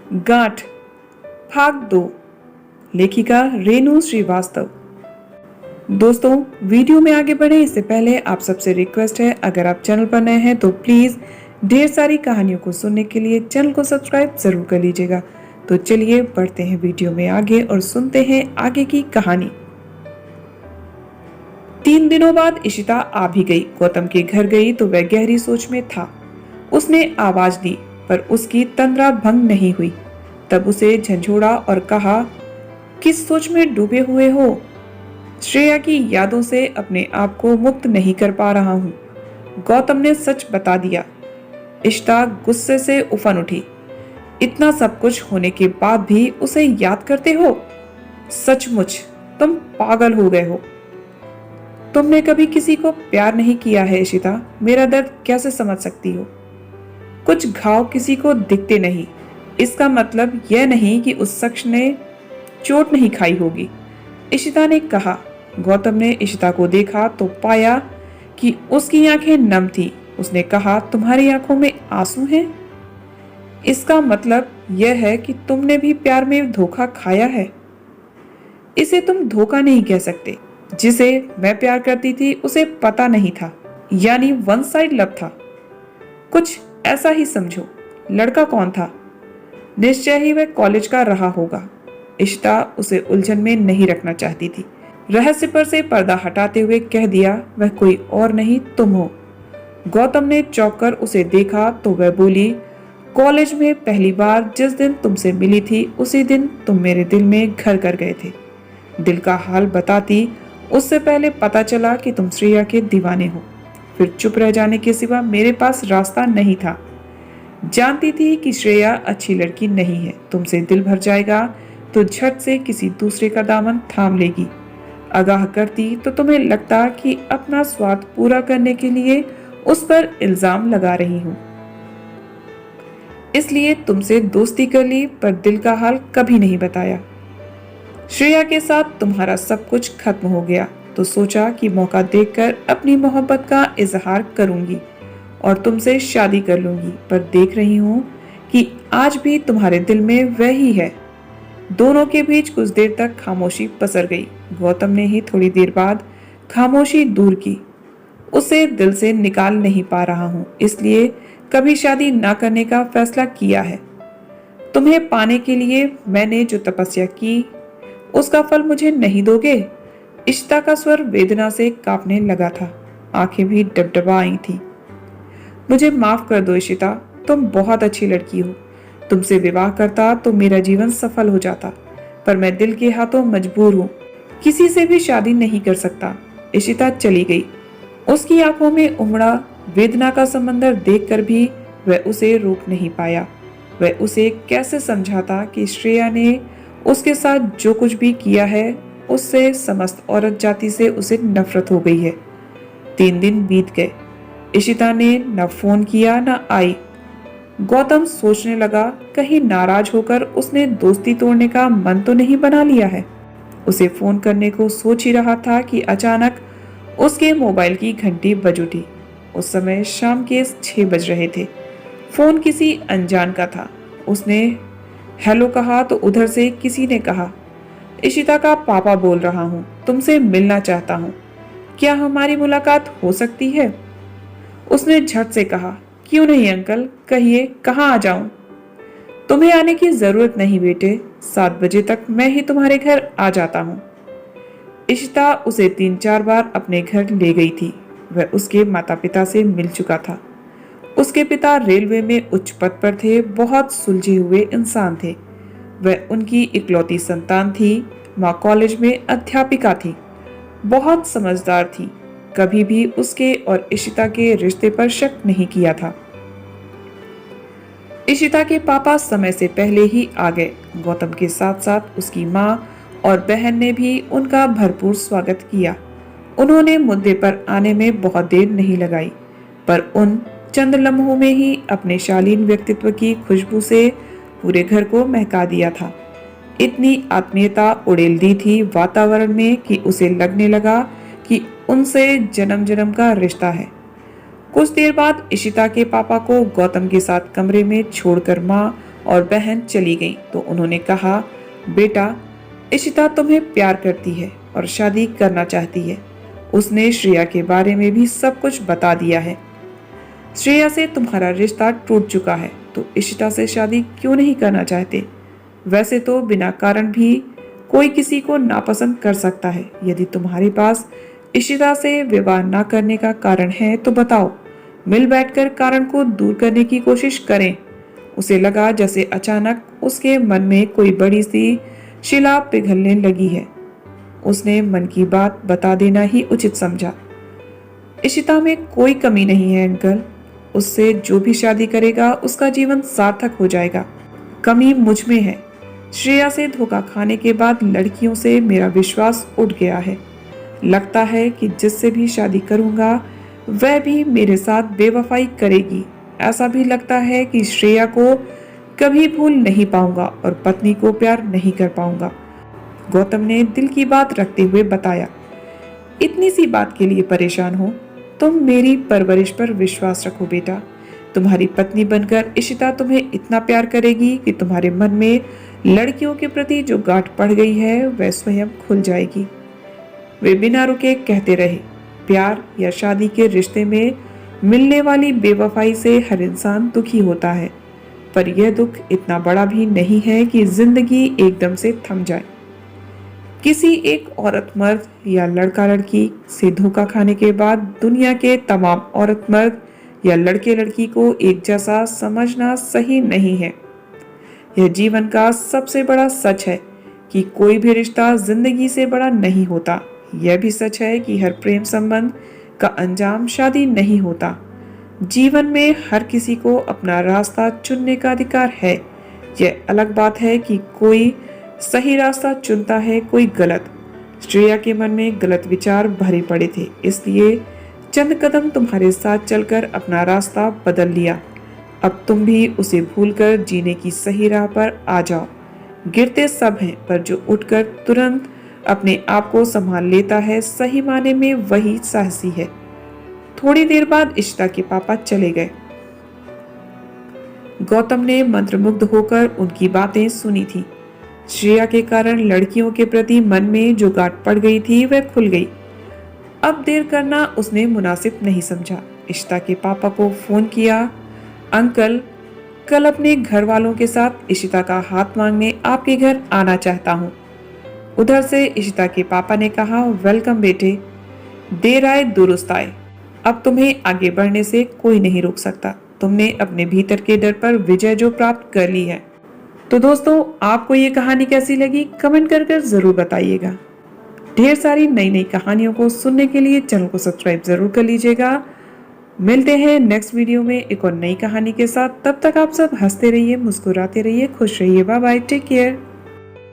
गांठ भाग 2। लेखिका रेणु श्रीवास्तव। दोस्तों, वीडियो में आगे बढ़े इससे पहले आप सबसे रिक्वेस्ट है, अगर आप चैनल पर नए हैं तो प्लीज ढेर सारी कहानियों को सुनने के लिए चैनल को सब्सक्राइब जरूर कर लीजिएगा। तो चलिए बढ़ते हैं वीडियो में आगे और सुनते हैं आगे की कहानी। 3 दिनों बाद इशिता आ भी गई। गौतम के घर गई तो वह गहरी सोच में था। उसने आवाज दी पर उसकी तंद्रा भंग नहीं हुई। तब उसे झंझोड़ा और कहा, किस सोच में डूबे हुए हो? श्रेया की यादों से अपने आप को मुक्त नहीं कर पा रहा हूँ। गौतम ने सच बता दिया। इशिता गुस्से से उफन उठी। इतना सब कुछ होने के बाद भी उसे याद करते हो? सचमुच तुम पागल हो गए हो। तुमने कभी किसी को प्यार नहीं किया है इशिता, मेरा दर्द कैसे समझ सकती हो? कुछ घाव किसी को दिखते नहीं, इसका मतलब यह नहीं कि उस शख्स ने चोट नहीं खाई होगी, इशिता ने कहा। गौतम ने इशिता को देखा तो पाया कि उसकी आंखें नम थी। उसने कहा, तुम्हारी आंखों में आंसू हैं? इसका मतलब यह है कि तुमने भी प्यार में धोखा खाया है। इसे तुम धोखा नहीं कह सकते। जिसे मैं प्यार करती थी उसे पता नहीं था, यानी वन साइड लव था। कुछ ऐसा ही समझो। लड़का कौन था? निश्चय ही वह कॉलेज का रहा होगा। इशिता उसे उलझन में नहीं रखना चाहती थी। रहस्य पर से पर्दा हटाते हुए कह दिया, वह कोई और नहीं तुम हो। गौतम ने चौंक कर उसे देखा तो वह बोली, कॉलेज में पहली बार जिस दिन तुमसे मिली थी उसी दिन तुम मेरे दिल में घर कर गए थे। दिल का हाल बताती उससे पहले पता चला कि तुम श्रेया के दीवाने हो। फिर चुप रह जाने के सिवा मेरे पास रास्ता नहीं था। जानती थी कि श्रेया अच्छी लड़की नहीं है, तुमसे दिल भर जाएगा तो झट से किसी दूसरे का दामन थाम लेगी। आगाह करती तो तुम्हें लगता कि अपना स्वार्थ पूरा करने के लिए उस पर इल्जाम लगा रही हूं, इसलिए तुमसे दोस्ती कर ली, पर दिल का हाल कभी नहीं बताया। श्रेया के साथ तुम्हारा सब कुछ खत्म हो गया तो सोचा कि मौका देखकर अपनी मोहब्बत का इजहार करूंगी और तुमसे शादी कर लूंगी, पर देख रही हूं कि आज भी तुम्हारे दिल में वही है। दोनों के बीच कुछ देर तक खामोशी पसर गई। गौतम ने ही थोड़ी देर बाद खामोशी दूर की। उसे दिल से निकाल नहीं पा रहा हूं, इसलिए कभी शादी ना करने का फैसला किया है। तुम्हें पाने के लिए मैंने जो तपस्या की उसका फल मुझे नहीं दोगे? इशिता का स्वर वेदना से कांपने लगा था। आंखें भी डबडबा आई थी। मुझे माफ कर दो इशिता, तुम बहुत अच्छी लड़की हो। तुमसे विवाह करता तो मेरा जीवन सफल हो जाता, पर मैं दिल के हाथों मजबूर हूँ। किसी से भी शादी नहीं कर सकता। इशिता चली गई। उसकी आंखों में उमड़ा वेदना का समंदर देखकर भी वह उसे रोक नहीं पाया। वह उसे कैसे समझाता कि श्रेया ने उसके साथ जो कुछ भी किया है उससे समस्त औरत जाति से उसे नफरत हो गई है। 3 दिन बीत गए। इशिता ने न फोन किया न आई। गौतम सोचने लगा, कहीं नाराज होकर उसने दोस्ती तोड़ने का मन तो नहीं बना लिया है। उसे फोन करने को सोच ही रहा था कि अचानक उसके मोबाइल की घंटी बज उठी। उस समय शाम के 6 बज रहे थे। फोन किसी अनजान का था। उसने हेलो कहा तो उधर से किसी ने कहा, इशिता का पापा बोल रहा हूँ, तुमसे मिलना चाहता हूँ, क्या हमारी मुलाकात हो सकती है? उसने झट से कहा, क्यों नहीं अंकल, कहिए कहाँ आ जाऊं? तुम्हें आने की जरूरत नहीं बेटे, 7 बजे तक मैं ही तुम्हारे घर आ जाता हूँ। इशिता उसे 3-4 बार अपने घर ले गई थी। वह उसके माता पिता से मिल चुका था। उसके पिता रेलवे में उच्च पद पर थे, बहुत सुलझे हुए इंसान थे। वह उनकी इकलौती संतान थी। माँ कॉलेज में अध्यापिका थी, बहुत समझदार थी। कभी भी उसके और इशिता के रिश्ते पर शक नहीं किया था। इशिता के पापा समय से पहले ही आ गए। गौतम के साथ साथ उसकी माँ और बहन ने भी उनका भरपूर स्वागत किया। उन्होंने मुद्दे पर आने में बहुत देर नहीं लगाई, पर उन चंद लम्हों में ही अपने शालीन व्यक्तित्व की खुशबू से पूरे घर को महका दिया था। इतनी आत्मीयता उड़ेल दी थी वातावरण में कि उसे लगने लगा कि उनसे जन्म जन्म का रिश्ता है। कुछ देर बाद इशिता के पापा को गौतम के साथ कमरे में छोड़कर माँ और बहन चली गई तो उन्होंने कहा, बेटा, इशिता तुम्हें प्यार करती है और शादी करना चाहती है। उसने श्रेया के बारे में भी सब कुछ बता दिया है। श्रेया से तुम्हारा रिश्ता टूट चुका है तो इशिता से शादी क्यों नहीं करना चाहते? वैसे तो बिना कारण भी कोई किसी को नापसंद कर सकता है। यदि तुम्हारे पास इशिता से विवाह न करने का कारण है तो बताओ, मिल बैठकर कारण को दूर करने की कोशिश करें। उसे लगा जैसे अचानक उसके मन में कोई बड़ी सी शिला पिघलने लगी है। उसने मन की बात बता देना ही उचित समझा। इशिता में कोई कमी नहीं है अंकल, उससे जो भी शादी करेगा उसका जीवन सार्थक हो जाएगा। कमी मुझ में है। श्रेया से धोखा खाने के बाद लड़कियों से मेरा विश्वास उठ गया है। लगता है कि जिससे भी शादी करूंगा वह भी मेरे साथ बेवफाई करेगी। ऐसा भी लगता है कि श्रेया को कभी भूल नहीं पाऊंगा और पत्नी को प्यार नहीं कर पाऊंगा। गौतम ने दिल की बात रखते हुए बताया, इतनी सी बात के लिए परेशान हो? तुम मेरी परवरिश पर विश्वास रखो बेटा। तुम्हारी पत्नी बनकर इशिता तुम्हें इतना प्यार करेगी कि तुम्हारे मन में लड़कियों के प्रति जो गांठ पड़ गई है वह स्वयं खुल जाएगी। वे बिना रुके कहते रहे, प्यार या शादी के रिश्ते में मिलने वाली बेवफाई से हर इंसान दुखी होता है, पर यह दुख इतना बड़ा भी नहीं है कि जिंदगी एकदम से थम जाए। किसी एक औरत मर्द या लड़का लड़की से धोखा खाने के बाद दुनिया के तमाम औरत मर्द या लड़के लड़की को एक जैसा समझना सही नहीं है। यह जीवन का सबसे बड़ा सच है कि कोई भी रिश्ता जिंदगी से बड़ा नहीं होता। यह भी सच है कि हर प्रेम संबंध का अंजाम शादी नहीं होता। जीवन में हर किसी को अपना रास्ता चुनने का अधिकार है। यह अलग बात है कि कोई सही रास्ता चुनता है, कोई गलत। श्रेया के मन में गलत विचार भरे पड़े थे, इसलिए चंद कदम तुम्हारे साथ चलकर अपना रास्ता बदल लिया। अब तुम भी उसे भूलकर जीने की सही राह पर आ जाओ। गिरते सब हैं, पर जो उठकर तुरंत अपने आप को संभाल लेता है, सही माने में वही साहसी है। थोड़ी देर बाद इशिता के पापा चले गए। गौतम ने मंत्रमुग्ध होकर उनकी बातें सुनी थी। श्रेया के कारण लड़कियों के प्रति मन में जो गांठ पड़ गई थी वह खुल गई। अब देर करना उसने मुनासिब नहीं समझा। इशिता के पापा को फोन किया, अंकल, कल अपने घर वालों के साथ इशिता का हाथ मांगने आपके घर आना चाहता हूँ। उधर से इशिता के पापा ने कहा, वेलकम बेटे, देर आए दुरुस्त आए। अब तुम्हें आगे बढ़ने से कोई नहीं रोक सकता। तुमने अपने भीतर के डर पर विजय जो प्राप्त कर ली है। तो दोस्तों, आपको ये कहानी कैसी लगी कमेंट कर जरूर बताइएगा। ढेर सारी नई नई कहानियों को सुनने के लिए चैनल को सब्सक्राइब जरूर कर लीजिएगा। मिलते हैं नेक्स्ट वीडियो में एक और नई कहानी के साथ। तब तक आप सब हंसते रहिए, मुस्कुराते रहिए, खुश रहिए। Bye bye, take care.